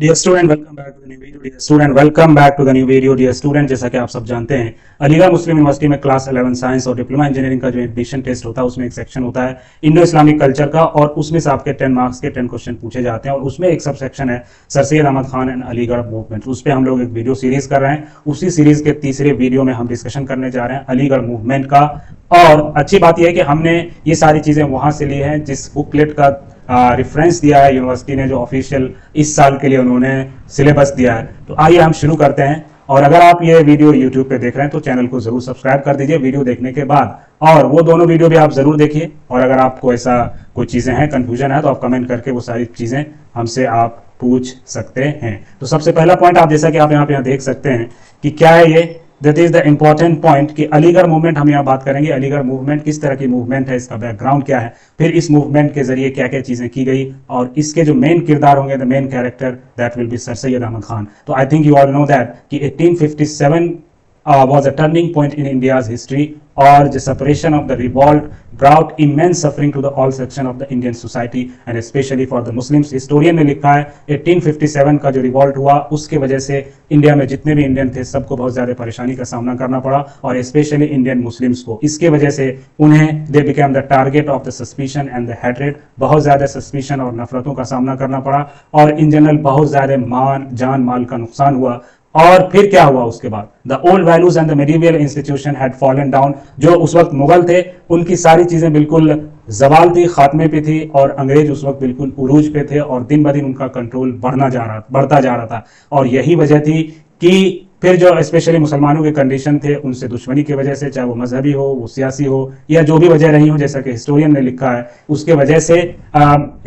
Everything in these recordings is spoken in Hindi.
Dear student welcome back to the new video. Dear student welcome back to the new video. Dear student, जैसा कि आप सब जानते हैं, अलीगढ़ मुस्लिम यूनिवर्सिटी में क्लास 11 साइंस और डिप्लोमा इंजीनियरिंग का जो एडमिशन टेस्ट होता है उसमें एक सेक्शन होता है इंडो इस्लामिक कल्चर का, और उसमें से आपके 10 मार्क्स के 10 क्वेश्चन पूछे जाते हैं। और उसमें एक सब सेक्शन है Sir Syed Ahmad Khan and Aligarh movement. उस पर हम लोग एक वीडियो सीरीज कर रहे हैं। उसी सीरीज के तीसरे वीडियो में हम डिस्कशन करने जा रहे हैं अलीगढ़ मूवमेंट का। और अच्छी बात यह है कि हमने ये सारी चीजें वहां से ली हैं जिस बुकलेट का रेफरेंस दिया है यूनिवर्सिटी ने, जो ऑफिशियल इस साल के लिए उन्होंने सिलेबस दिया है। तो आइए हम शुरू करते हैं। और अगर आप ये वीडियो यूट्यूब पे देख रहे हैं तो चैनल को जरूर सब्सक्राइब कर दीजिए वीडियो देखने के बाद, और वो दोनों वीडियो भी आप जरूर देखिए। और अगर आपको ऐसा कोई चीजें हैं, कंफ्यूजन है, तो आप कमेंट करके वो सारी चीजें हमसे आप पूछ सकते हैं। तो सबसे पहला पॉइंट, आप जैसा कि आप यहाँ पे देख सकते हैं कि क्या है ये, that is the important point कि अलीगढ़ मूवमेंट हम यहाँ बात करेंगे। अलीगढ़ मूवमेंट किस तरह की मूवमेंट है, इसका बैकग्राउंड क्या है, फिर इस मूवमेंट के जरिए क्या क्या चीजें की गई, और इसके जो मेन किरदार होंगे, the main character that will be sir Syed Ahmad Khan. तो I think you all know that कि 1857 was a turning point in India's history, or the separation of the revolt brought immense suffering to the all section of the Indian society and especially for the Muslims। historian ने लिखा है 1857 का जो रिवॉल्ट हुआ उसके वजह से इंडिया में जितने भी इंडियन थे सबको बहुत ज्यादा परेशानी का सामना करना पड़ा, और स्पेशली इंडियन मुस्लिम्स को। इसके वजह से उन्हें they became the target of the suspicion and the hatred. बहुत ज्यादा सस्पिशन और नफरतों का सामना करना पड़ा, और इन जनरल बहुत ज्यादा जान माल का नुकसान हुआ। और फिर क्या हुआ उसके बाद, the old values and the medieval institution had fallen down. जो उस वक्त मुगल थे उनकी सारी चीजें बिल्कुल जवाल थी, खात्मे पे थी, और अंग्रेज उस वक्त बिल्कुल उरूज पे थे, और दिन ब दिन उनका कंट्रोल बढ़ता जा रहा था। और यही वजह थी कि फिर जो स्पेशली मुसलमानों के कंडीशन थे उनसे दुश्मनी की वजह से, चाहे वो मजहबी हो, वो सियासी हो, या जो भी वजह रही हो, जैसा कि हिस्टोरियन ने लिखा है, उसके वजह से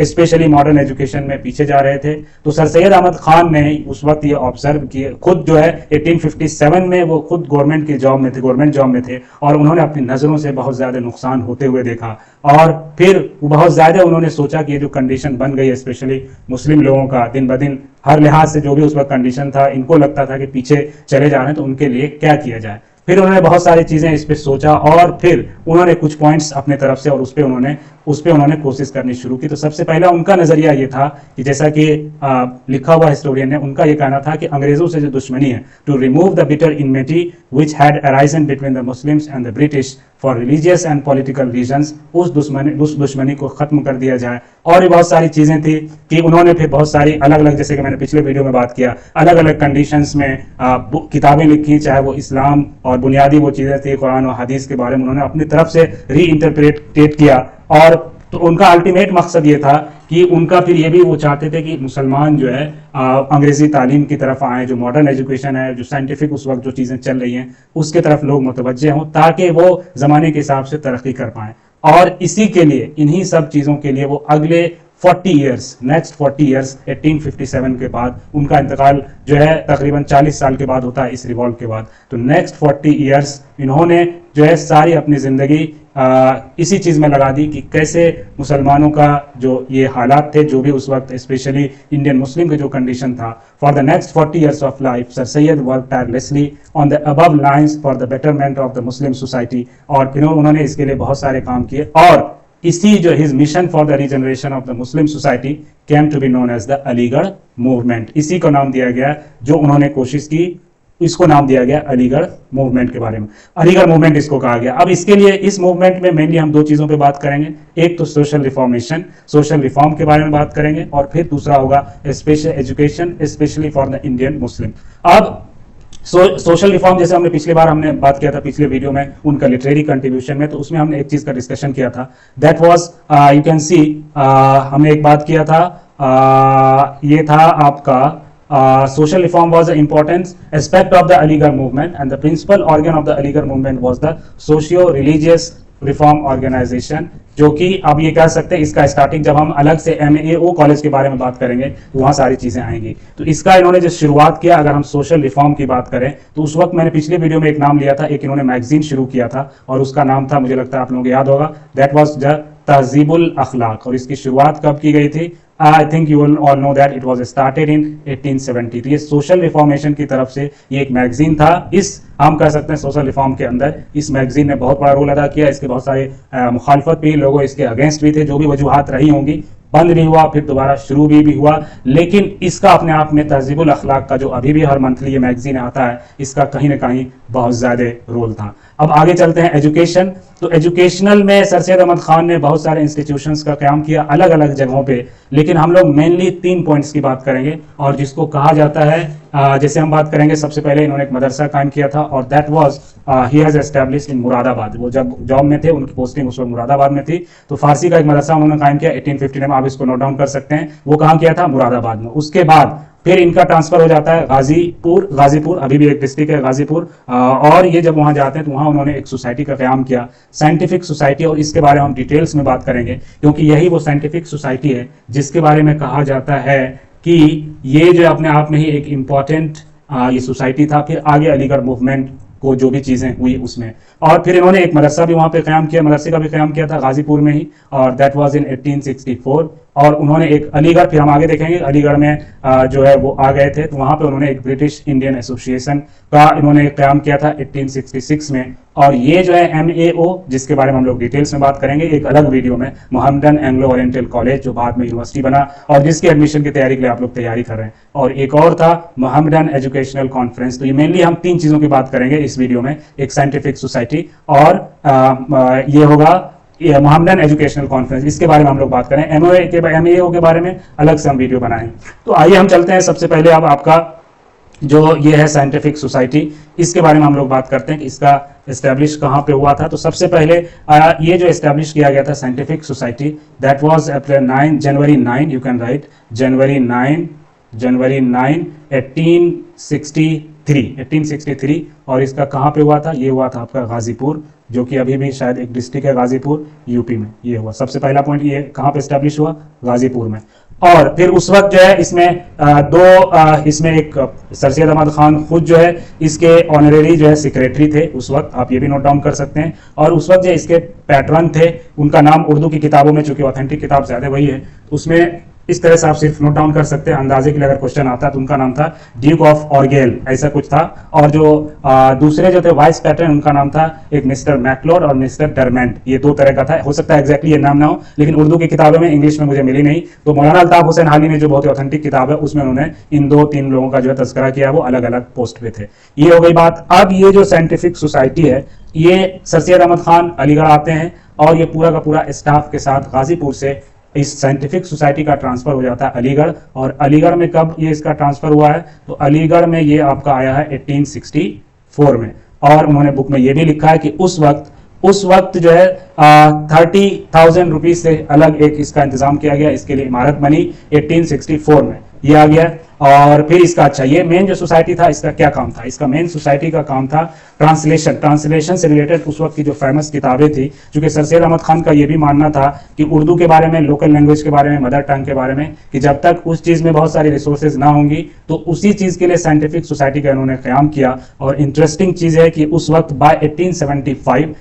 स्पेशली मॉडर्न एजुकेशन में पीछे जा रहे थे। तो सर सैयद अहमद खान ने उस वक्त ये ऑब्जर्व किए, खुद जो है 1857 में वो खुद गवर्नमेंट जॉब में थे, और उन्होंने अपनी नजरों से बहुत ज्यादा नुकसान होते हुए देखा। और फिर बहुत ज्यादा उन्होंने सोचा कि ये जो कंडीशन बन गई है स्पेशली मुस्लिम लोगों का, दिन ब दिन हर लिहाज से जो भी उस वक्त कंडीशन था, इनको लगता था कि पीछे चले जा रहे हैं, तो उनके लिए क्या किया जाए। फिर उन्होंने बहुत सारी चीजें इस पे सोचा, और फिर उन्होंने कुछ पॉइंट्स अपने तरफ से और उस पे उन्होंने कोशिश करनी शुरू की। तो सबसे पहला उनका नजरिया ये था कि जैसा कि लिखा हुआ हिस्टोरियन ने, उनका ये कहना था कि अंग्रेजों से जो दुश्मनी है, to remove the bitter enmity which had arisen between the Muslims and the British for religious and political reasons, उस दुश्मनी को खत्म कर दिया जाए। और भी बहुत सारी चीजें थी कि उन्होंने फिर बहुत सारी अलग अलग, जैसे कि मैंने पिछले वीडियो में बात किया, अलग अलग कंडीशंस में किताबें लिखी, चाहे वो इस्लाम और बुनियादी वो चीजें थी कुरान और हदीस के बारे में उन्होंने अपनी तरफ से री इंटरप्रेट किया। और तो उनका अल्टीमेट मकसद ये था कि उनका फिर ये भी वो चाहते थे कि मुसलमान जो है अंग्रेजी तालीम की तरफ आए, जो मॉडर्न एजुकेशन है, जो साइंटिफिक उस वक्त जो चीजें चल रही हैं उसके तरफ लोग मुतवज्जे हों, ताकि वो जमाने के हिसाब से तरक्की कर पाएं। और इसी के लिए, इन्हीं सब चीजों के लिए वो अगले 40 ईयर्स, नेक्स्ट 40 ईयर्स 1857 के बाद, उनका इंतकाल जो है तकरीबन 40 साल के बाद होता है इस रिवॉल्ट के बाद। तो नेक्स्ट 40 ईयर्स इन्होंने जो है सारी अपनी जिंदगी इसी चीज में लगा दी कि कैसे मुसलमानों का जो ये हालात थे, जो भी उस वक्त स्पेशली इंडियन मुस्लिम के जो कंडीशन था, for the next 40 years of life sir Syed work tirelessly on the above lines for the betterment of the Muslim society. और फिर उन्होंने इसके लिए बहुत सारे काम किए, और इसी जो his mission for the regeneration of the Muslim society came to be known as the Aligarh movement. इसी को नाम दिया गया, जो उन्होंने कोशिश की, इसको नाम दिया गया अलीगढ़ मूवमेंट के बारे में। अलीगढ़ मूवमेंट इसको कहा गया। अब इसके लिए इस मूवमेंट में मेनली हम दो चीजों पे बात करेंगे, एक तो सोशल रिफॉर्मेशन, सोशल रिफॉर्म के बारे में बात करेंगे, और फिर दूसरा होगा special education specially for the Indian Muslim. अब सोशल रिफॉर्म, जैसे हमने पिछली बार हमने बात किया था पिछले वीडियो में उनका लिटरेरी कंट्रीब्यूशन में, तो उसमें हमने एक चीज का डिस्कशन किया था, that was you can see, हमने एक बात किया था, ये था आपका social reform was an important aspect of the Aligarh movement, and the principal organ of the Aligarh movement was the socio-religious reform organization, जो कि अब ये कह सकते हैं इसका स्टार्टिंग जब हम अलग से MAO कॉलेज के बारे में बात करेंगे तो वहां सारी चीजें आएंगी। तो इसका इन्होंने जो शुरुआत किया, अगर हम सोशल रिफॉर्म की बात करें तो उस वक्त मैंने पिछले वीडियो में एक नाम लिया था, एक इन्होंने मैगजीन शुरू किया था, और उसका नाम था, मुझे लगता है आप लोगों को याद होगा, दैट वाज द तहजीबुल अखलाक। और इसकी शुरुआत कब की गई थी? आई think you all know that it was started in 1870। तो ये सोशल रिफॉर्मेशन की तरफ से ये एक मैगजीन था। इस हम कह सकते हैं सोशल रिफॉर्म के अंदर इस मैगजीन ने बहुत बड़ा रोल अदा किया। इसके बहुत सारे मुखालफत भी, लोगों इसके अगेंस्ट भी थे, जो भी वजूहात रही होंगी, बंद भी हुआ, फिर दोबारा शुरू भी हुआ, लेकिन इसका अपने आप में तहजीबुल अखलाक का जो अभी भी हर मंथली ये मैगजीन आता है, इसका कहीं ना कहीं बहुत ज़्यादा रोल था। अब आगे चलते हैं एजुकेशन। तो एजुकेशनल में सर सैयद अहमद खान ने बहुत सारे इंस्टीट्यूशंस का क़याम किया अलग अलग जगहों पे, लेकिन हम लोग मेनली 3 पॉइंट्स की बात करेंगे और जिसको कहा जाता है, जैसे हम बात करेंगे, सबसे पहले इन्होंने एक मदरसा कायम किया था और that was he has established in Moradabad. वो जब जॉब में थे, उनकी पोस्टिंग उस वक्त मुरादाबाद में थी, तो फारसी का एक मदरसा उन्होंने कायम किया 1859 में। आप इसको नोट डाउन कर सकते हैं, वो कहाँ किया था? मुरादाबाद में। उसके बाद फिर इनका ट्रांसफर हो जाता है गाजीपुर। गाजीपुर अभी भी एक डिस्ट्रिक्ट है गाजीपुर, और ये जब वहां जाते हैं तो वहां उन्होंने एक सोसाइटी का क़याम किया, साइंटिफिक सोसाइटी, और इसके बारे में हम डिटेल्स में बात करेंगे क्योंकि यही वो साइंटिफिक सोसाइटी है जिसके बारे में कहा जाता है कि ये जो अपने आप में ही एक इम्पॉर्टेंट ये सोसाइटी था। फिर आगे अलीगढ़ मूवमेंट को जो भी चीज़ें हुई उसमें, और फिर इन्होंने एक मदरसा भी वहाँ पे क़याम किया, मदरसे का भी क़याम किया था गाजीपुर में ही, और दैट वाज इन 1864। और उन्होंने एक अलीगढ़, फिर हम आगे देखेंगे अलीगढ़ में जो है वो आ गए थे, तो वहाँ पे उन्होंने एक ब्रिटिश इंडियन एसोसिएशन का इन्होंने क़याम किया था 1866 में। और ये जो है MAO, जिसके बारे में हम लोग डिटेल्स में बात करेंगे एक अलग वीडियो में, मोहम्मदन एंग्लो ओरिएंटल कॉलेज, जो बाद में यूनिवर्सिटी बना और जिसकी एडमिशन की तैयारी के लिए आप लोग तैयारी कर रहे हैं। और एक और था मोहम्मदन एजुकेशनल कॉन्फ्रेंस। तो ये मेनली हम 3 चीज़ों की बात करेंगे इस वीडियो में, एक साइंटिफिक सोसाइटी और ये होगा मोहम्मदन एजुकेशनल कॉन्फ्रेंस, इसके बारे में हम लोग बात करें। MAO के बारे में अलग से हम वीडियो बनाएं। तो आइए हम चलते हैं, सबसे पहले अब आपका जो ये है साइंटिफिक सोसाइटी, इसके बारे में हम लोग बात करते हैं कि इसका एस्टेब्लिश कहाँ पे हुआ था। तो सबसे पहले ये जो एस्टेब्लिश किया गया था scientific society, that was January 9, you can write January 9 1863, और इसका कहाँ पे हुआ था? ये हुआ था आपका गाजीपुर, जो कि अभी भी शायद एक डिस्ट्रिक्ट है गाजीपुर, यूपी में। ये हुआ सबसे पहला पॉइंट, ये कहाँ पे एस्टेब्लिश हुआ? गाजीपुर में। और फिर उस वक्त जो है इसमें इसमें एक सर सैयद अहमद खान खुद जो है इसके ऑनरेरी जो है सेक्रेटरी थे उस वक्त, आप ये भी नोट डाउन कर सकते हैं। और उस वक्त जो इसके पैटर्न थे, उनका नाम उर्दू की किताबों में, चूंकि ऑथेंटिक किताब ज्यादा वही है, उसमें इस तरह से आप सिर्फ नोट डाउन कर सकते हैं अंदाजे के लिए, अगर क्वेश्चन आता है तो उनका नाम था ड्यूक ऑफ ऑर्गेल, ऐसा कुछ था। और जो दूसरे जो थे वाइस पैटर्न, उनका नाम था एक मिस्टर मैकलोड और मिस्टर डरमेंट। ये 2 तरह का था, हो सकता है एग्जैक्टली ये नाम ना हो, लेकिन उर्दू की किताबों में, इंग्लिश में मुझे मिली नहीं। तो मौलाना अल्ताफ हुसैन हाली ने जो बहुत ही ऑथेंटिक किताब है उसमें उन्होंने इन 2-3 लोगों का जो है तस्करा किया, वो अलग अलग पोस्ट पे थे। ये हो गई बात। अब ये जो साइंटिफिक सोसाइटी है, ये सर सैयद अहमद खान अलीगढ़ आते हैं और ये पूरा का पूरा स्टाफ के साथ गाजीपुर से इस साइंटिफिक सोसाइटी का ट्रांसफर हो जाता है अलीगढ़। और अलीगढ़ में कब ये इसका ट्रांसफर हुआ है? तो अलीगढ़ में ये आपका आया है 1864 में। और उन्होंने बुक में ये भी लिखा है कि उस वक्त जो है 30,000 रुपीज से अलग एक इसका इंतजाम किया गया, इसके लिए इमारत बनी 1864 में, ये आ गया। और फिर इसका अच्छा, ये मेन जो सोसाइटी था, इसका क्या काम था? इसका मेन सोसाइटी का काम था ट्रांसलेशन से रिलेटेड उस वक्त की जो फेमस किताबें थी, क्योंकि सर सैयद अहमद खान का ये भी मानना था कि उर्दू के बारे में, लोकल लैंग्वेज के बारे में, मदर टंग के बारे में, कि जब तक उस चीज़ में बहुत सारी रिसोर्सेज ना होंगी तो उसी चीज़ के लिए साइंटिफिक सोसाइटी का इन्होंने क़याम किया। और इंटरेस्टिंग चीज़ है कि उस वक्त बाय 1875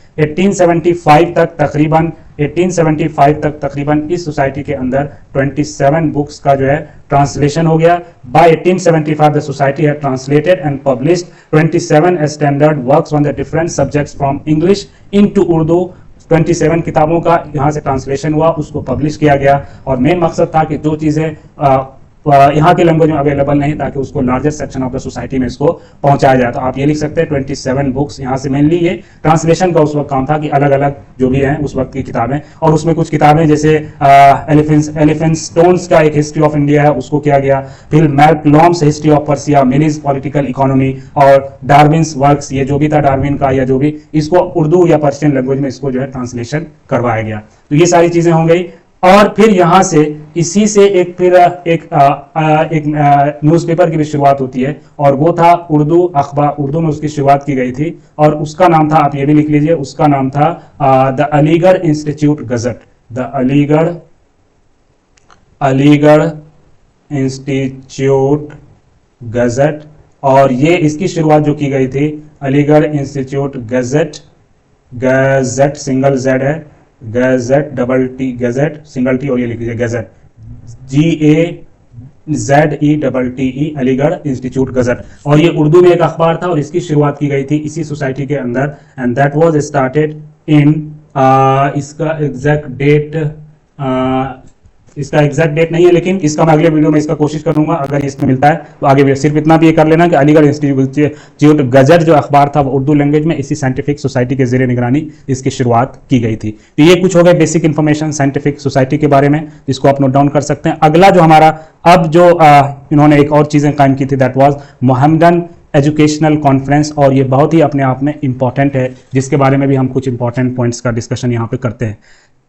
तकरीबन इस सोसाइटी के अंदर 27 बुक्स का जो है ट्रांसलेशन हो गया। By 1875 the society had translated and published 27 standard works on the different subjects from English into Urdu. 27 किताबों का यहाँ से ट्रांसलेशन हुआ, उसको पब्लिश किया गया। और मेन मकसद था कि जो चीज़ें यहाँ के लैंग्वेज में अवेलेबल नहीं, ताकि उसको larger section of the society में इसको पहुंचाया जाए। तो आप ये लिख सकते हैं 27 बुक्स, यहाँ से मेनली ये ट्रांसलेशन का उस वक्त काम था कि अलग अलग जो भी हैं उस वक्त की किताबें, और उसमें कुछ किताबें जैसे एलिफेंट स्टोन्स का एक हिस्ट्री ऑफ इंडिया है, उसको किया गया। फिर Malcolm's history of Persia, Mill's political economy, और डार्विन्स वर्क्स, ये जो भी था डार्विन का या जो भी, इसको उर्दू या पर्शियन लैंग्वेज में इसको जो है ट्रांसलेशन करवाया गया। तो ये सारी चीजें हो गई। और फिर यहाँ से इसी से एक न्यूज़पेपर की भी शुरुआत होती है, और वो था उर्दू अखबार, उर्दू में उसकी शुरुआत की गई थी, और उसका नाम था, आप ये भी लिख लीजिए, उसका नाम था the Aligarh Institute Gazette, the Aligarh Institute Gazette. और ये इसकी शुरुआत जो की गई थी, Aligarh Institute Gazette, single Z है, gazette, double T, gazette single T, और ये लिख लीजिए gazette, GAZETTE, Aligarh Institute Gazette. और ये उर्दू में एक अखबार था और इसकी शुरुआत की गई थी इसी सोसाइटी के अंदर, and that was started in, इसका एग्जैक्ट डेट इसका एग्जैक्ट डेट नहीं है, लेकिन इसका मैं अगले वीडियो में इसका कोशिश करूंगा, अगर इसमें मिलता है तो आगे सिर्फ इतना भी ये कर लेना कि अलीगढ़ इंस्टीट्यूट गजर जो अखबार था वो उर्दू लैंग्वेज में इसी साइंटिफिक सोसाइटी के जेर निगरानी इसकी शुरुआत की गई थी। तो ये कुछ हो गए बेसिक इन्फॉर्मेशन साइंटिफिक सोसाइटी के बारे में, जिसको आप नोट डाउन कर सकते हैं। अगला जो हमारा अब जो इन्होंने एक और चीजें कायम की थी, that was Mohammedan educational conference, और ये बहुत ही अपने आप में इंपॉर्टेंट है, जिसके बारे में भी हम कुछ इंपॉर्टेंट पॉइंट्स का डिस्कशन यहाँ पे करते हैं।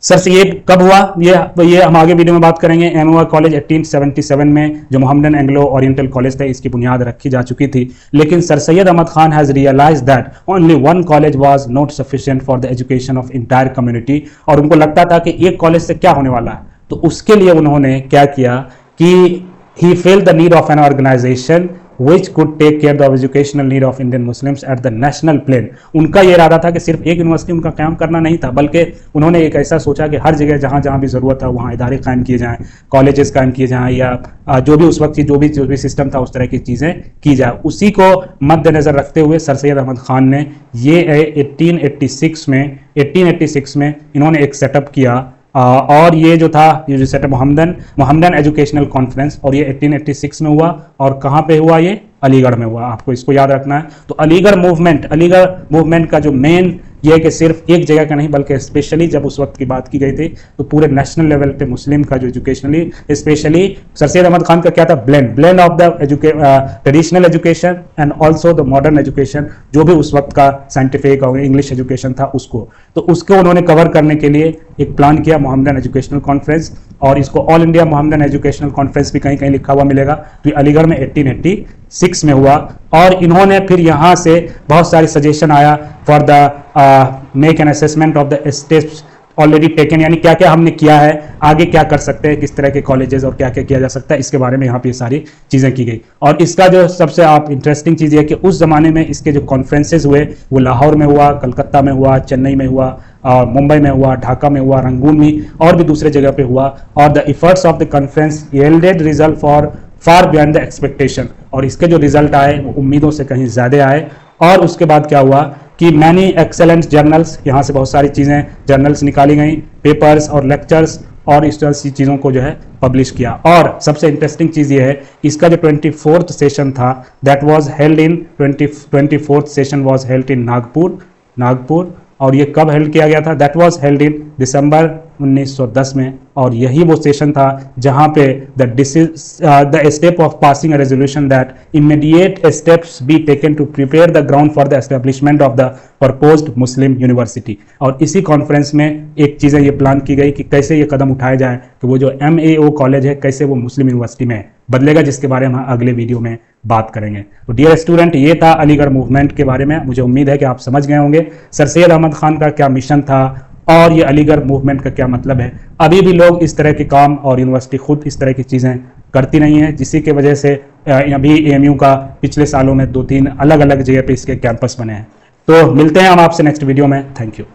सर से ये कब हुआ, ये हम आगे वीडियो में बात करेंगे। एमओआई कॉलेज 1877 में जो मोहम्मदन एंग्लो ओरिएंटल कॉलेज था, इसकी बुनियाद रखी जा चुकी थी, लेकिन Sir Syed Ahmad Khan has realized that only one college was not sufficient for the education of entire community, और उनको लगता था कि एक कॉलेज से क्या होने वाला है। तो उसके लिए उन्होंने क्या किया कि he felt the need of an organization which could take care of the educational need of Indian Muslims at the national plane। उनका ये इरादा था कि सिर्फ एक यूनिवर्सिटी उनका कायम करना नहीं था, बल्कि उन्होंने एक ऐसा सोचा कि हर जगह जहाँ जहाँ भी ज़रूरत है वहाँ इदारे कायम किए जाएँ, कॉलेजेस कायम किए जाएँ, या जो भी उस वक्त की जो भी सिस्टम था उस तरह की चीज़ें की जाए। उसी को मद्देनज़र रखते हुए सर सैयद अहमद खान ने ये 1886 में इन्होंने एक सेटअप किया, और ये जो था ये जो सेटअप मोहम्मदन एजुकेशनल कॉन्फ्रेंस, और ये 1886 में हुआ, और कहाँ पे हुआ, ये अलीगढ़ में हुआ। आपको इसको याद रखना है। तो अलीगढ़ मूवमेंट का जो मेन ये है कि सिर्फ एक जगह का नहीं, बल्कि स्पेशली जब उस वक्त की बात की गई थी तो पूरे नेशनल लेवल पे मुस्लिम का जो educationally specially Sir Syed Ahmad Khan का क्या था, blend of the traditional education and also the modern education, जो भी उस वक्त का साइंटिफिक और इंग्लिश एजुकेशन था उसको उन्होंने कवर करने के लिए एक प्लान किया, मोहम्मदन एजुकेशनल कॉन्फ्रेंस। और इसको all India Mohammedan educational conference भी कहीं कहीं लिखा हुआ मिलेगा। तो अलीगढ़ में 1886 में हुआ, और इन्होंने फिर यहाँ से बहुत सारी सजेशन आया for the make an assessment of the steps already taken, यानी क्या क्या हमने किया है, आगे क्या कर सकते हैं, किस तरह के कॉलेजेस और क्या क्या किया जा सकता है, इसके बारे में यहाँ पे सारी चीज़ें की गई। और इसका जो सबसे आप इंटरेस्टिंग चीज़ है कि उस जमाने में इसके जो कॉन्फ्रेंसेज हुए वो लाहौर में हुआ, कलकत्ता में हुआ, चेन्नई में हुआ, और मुंबई में हुआ, ढाका में हुआ, रंगून में और भी दूसरे जगह पे हुआ। और the efforts of the conference yielded result for far beyond the expectation, और इसके जो रिजल्ट आए वो उम्मीदों से कहीं ज़्यादा आए। और उसके बाद क्या हुआ कि मैनी एक्सेलेंट जर्नल्स, यहाँ से बहुत सारी चीज़ें जर्नल्स निकाली गई, पेपर्स और लेक्चर्स और इस तरह की चीज़ों को जो है पब्लिश किया। और सबसे इंटरेस्टिंग चीज़ ये है, इसका जो 24th सेशन था that was held in 24th session was held in Nagpur. और ये कब हेल्ड किया गया था, that was held in December 1910 में। और यही वो सेशन था जहां पे the step of passing a resolution that immediate steps be taken to prepare the ground for the establishment of the proposed Muslim university. और इसी कॉन्फ्रेंस में एक चीज़ें ये प्लान की गई कि कैसे ये कदम उठाए जाए कि वो जो MAO कॉलेज है कैसे वो मुस्लिम यूनिवर्सिटी में बदलेगा, जिसके बारे में हम अगले वीडियो में बात करेंगे। तो डियर स्टूडेंट, ये था अलीगढ़ मूवमेंट के बारे में। मुझे उम्मीद है कि आप समझ गए होंगे सर सैयद अहमद खान का क्या मिशन था और ये अलीगढ़ मूवमेंट का क्या मतलब है। अभी भी लोग इस तरह के काम और यूनिवर्सिटी खुद इस तरह की चीज़ें करती नहीं है, जिसी की वजह से अभी AMU का पिछले सालों में 2-3 अलग अलग जगह पे इसके कैंपस बने हैं। तो मिलते हैं हम आपसे नेक्स्ट वीडियो में। Thank you.